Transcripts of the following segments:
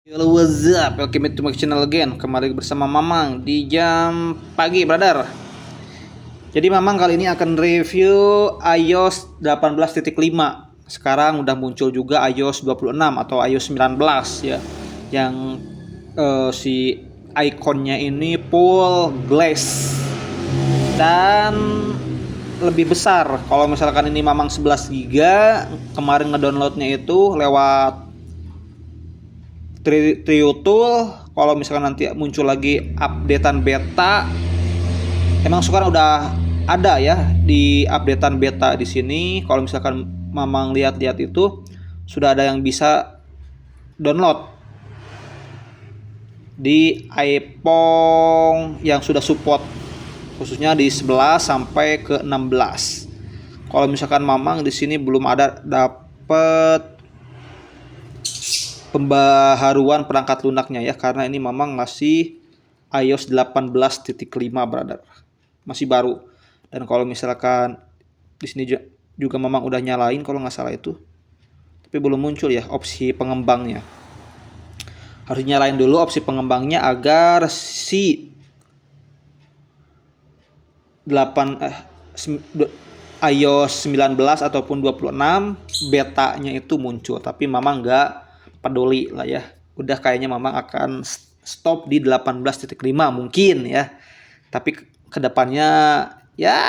Hello, what's up? Welcome to my channel again. Kembali bersama Mamang di jam pagi, brother. Jadi Mamang kali ini akan review iOS 18.5. Sekarang udah muncul juga iOS 26 atau iOS 19 ya. Yang si ikonnya ini full glass dan lebih besar. Kalau misalkan ini Mamang 11 GB, kemarin ngedownloadnya itu lewat Trio Tool. Kalau misalkan nanti muncul lagi updatean beta, emang sekarang udah ada ya di updatean beta di sini. Kalau misalkan Mamang lihat-lihat itu sudah ada yang bisa download di iPhone yang sudah support, khususnya di 11 sampai ke 16. Kalau misalkan Mamang di sini belum ada dapat pembaharuan perangkat lunaknya ya, karena ini Mamang masih iOS 18.5, brother. Masih baru. Dan kalau misalkan di sini juga Mamang udah nyalain kalau nggak salah itu, tapi belum muncul ya opsi pengembangnya. Harus nyalain dulu opsi pengembangnya agar si 8 iOS 19 ataupun 26 betanya itu muncul. Tapi Mamang nggak peduli lah ya. Udah kayaknya Mamang akan stop di 18.5 mungkin ya. Tapi kedepannya ya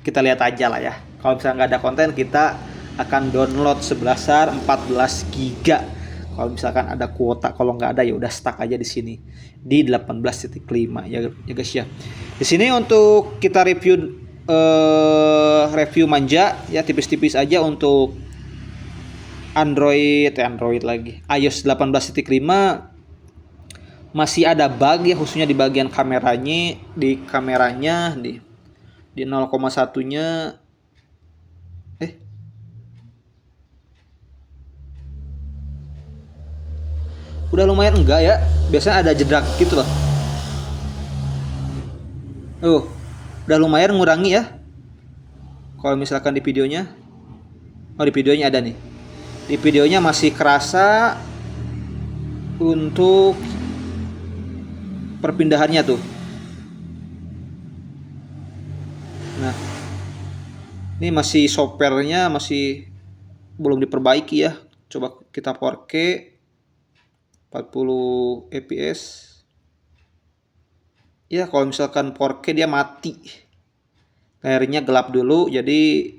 kita lihat aja lah ya. Kalau misalnya nggak ada konten, kita akan download 11 14 giga. Kalau misalkan ada kuota, kalau nggak ada ya udah stuck aja di sini di 18.5 ya, ya guys ya. Di sini untuk kita review manja ya, tipis-tipis aja untuk Android lagi. iOS 18.5 masih ada bug ya, khususnya di bagian kameranya, di 0,1-nya udah lumayan enggak ya. Biasanya ada jedak gitu loh. Udah lumayan ngurangi ya. Kalau misalkan di videonya, di videonya ada nih. Di videonya masih kerasa untuk perpindahannya tuh. Nah, ini masih softwarenya masih belum diperbaiki ya. Coba kita 4K 40 fps. Ya kalau misalkan 4K dia mati, layarnya gelap dulu, jadi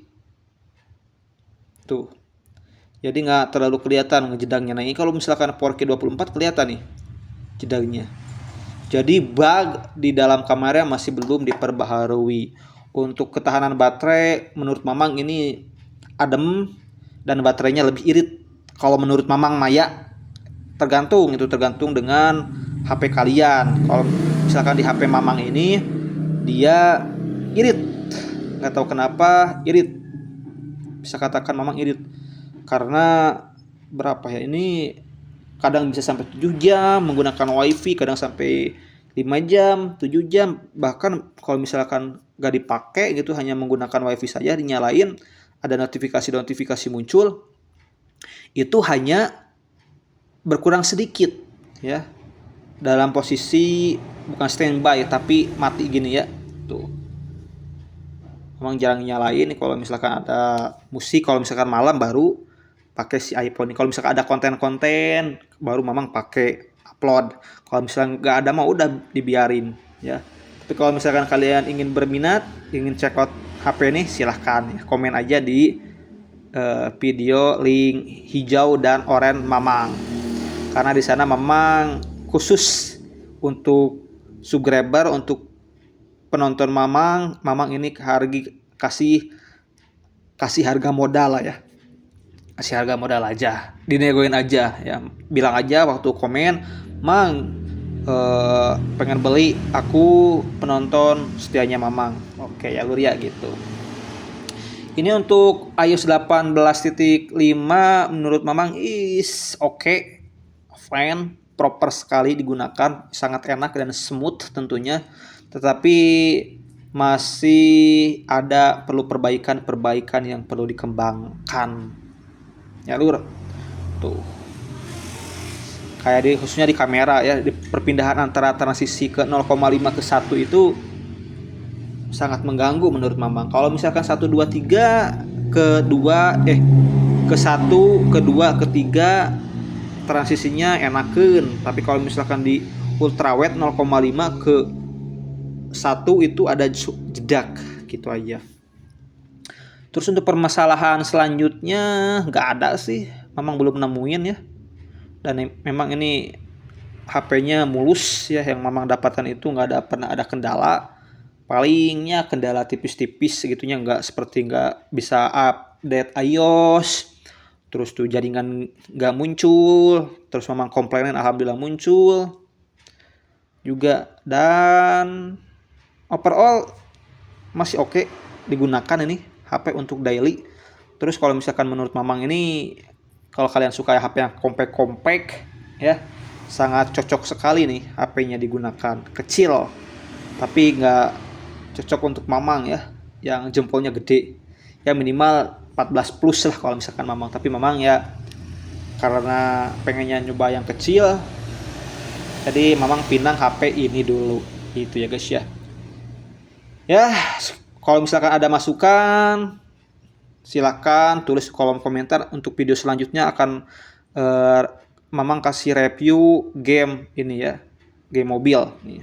tuh, jadi nggak terlalu kelihatan ngejedangnya. Nah ini kalau misalkan 4K 24 kelihatan nih jedangnya. Jadi bug di dalam kamera masih belum diperbaharui. Untuk ketahanan baterai menurut Mamang ini adem dan baterainya lebih irit. Kalau menurut Mamang Maya, tergantung dengan HP kalian. Kalau misalkan di HP Mamang ini dia irit, nggak tahu kenapa irit, bisa katakan Mamang irit karena berapa ya, ini kadang bisa sampai 7 jam menggunakan wifi, kadang sampai 5 jam 7 jam. Bahkan kalau misalkan gak dipakai gitu, hanya menggunakan wifi saja dinyalain, ada notifikasi muncul, itu hanya berkurang sedikit ya, dalam posisi bukan standby tapi mati gini ya. Tuh, emang jarang nyalain kalau misalkan ada musik. Kalau misalkan malam baru pakai si iPhone. Kalau misalkan ada konten-konten baru Mamang pakai upload. Kalau misalkan nggak ada mah udah dibiarin ya. Tapi kalau misalkan kalian ingin berminat, ingin check out HP nih, silahkan ya, komen aja di video link hijau dan oranye Mamang. Karena di sana Mamang khusus untuk subscriber, untuk penonton Mamang ini kasih harga modal lah ya. Kasih harga modal aja, dinegoin aja ya. Bilang aja waktu komen, Mang pengen beli, aku penonton setianya Mamang. Oke ya lur ya gitu. Ini untuk iOS 18.5 menurut Mamang is oke, fine, proper sekali digunakan, sangat enak dan smooth tentunya. Tetapi masih ada perlu perbaikan yang perlu dikembangkan. Ya lur. Tuh. kayak khususnya di kamera ya, di perpindahan antara transisi ke 0,5 ke 1 itu sangat mengganggu menurut Mamang. Kalau misalkan 1 2 3 ke 2 ke 1 ke 2 ke 3 transisinya enakeun, tapi kalau misalkan di ultrawide 0,5 ke 1 itu ada jedak gitu aja. Terus untuk permasalahan selanjutnya nggak ada sih, Mamang belum nemuin ya. Dan memang ini HP-nya mulus ya, yang Mamang dapatkan itu nggak pernah ada kendala. Palingnya kendala tipis-tipis segitunya, nggak bisa update iOS, terus tuh jaringan nggak muncul, terus Mamang komplainin alhamdulillah muncul juga, dan overall masih oke digunakan ini HP untuk daily. Terus kalau misalkan menurut Mamang ini, kalau kalian suka HP yang compact ya, sangat cocok sekali nih HP-nya digunakan. Kecil tapi nggak cocok untuk Mamang ya, yang jempolnya gede ya, minimal 14 plus lah kalau misalkan Mamang. Tapi Mamang ya karena pengennya nyoba yang kecil, jadi Mamang pinang HP ini dulu gitu ya guys ya. Ya, kalau misalkan ada masukan silakan tulis kolom komentar. Untuk video selanjutnya akan Mamang kasih review game ini ya, game mobil nih,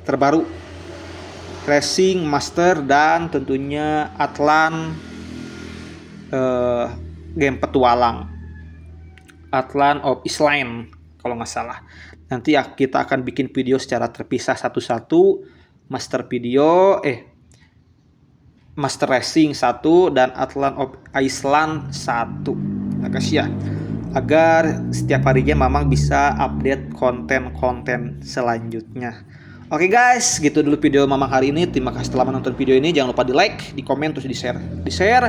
terbaru Racing Master, dan tentunya Atlan, game petualang Atlan of Island kalau nggak salah. Nanti ya kita akan bikin video secara terpisah satu-satu, Master Master Racing 1 dan Atlan of Iceland 1 nah guys ya, agar setiap harinya Mamang bisa update konten-konten selanjutnya. Oke guys, gitu dulu video Mamang hari ini. Terima kasih telah menonton video ini. Jangan lupa di like, di komen, terus di share.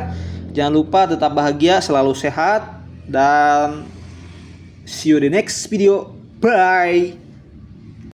Jangan lupa tetap bahagia, selalu sehat, dan see you di next video. Bye.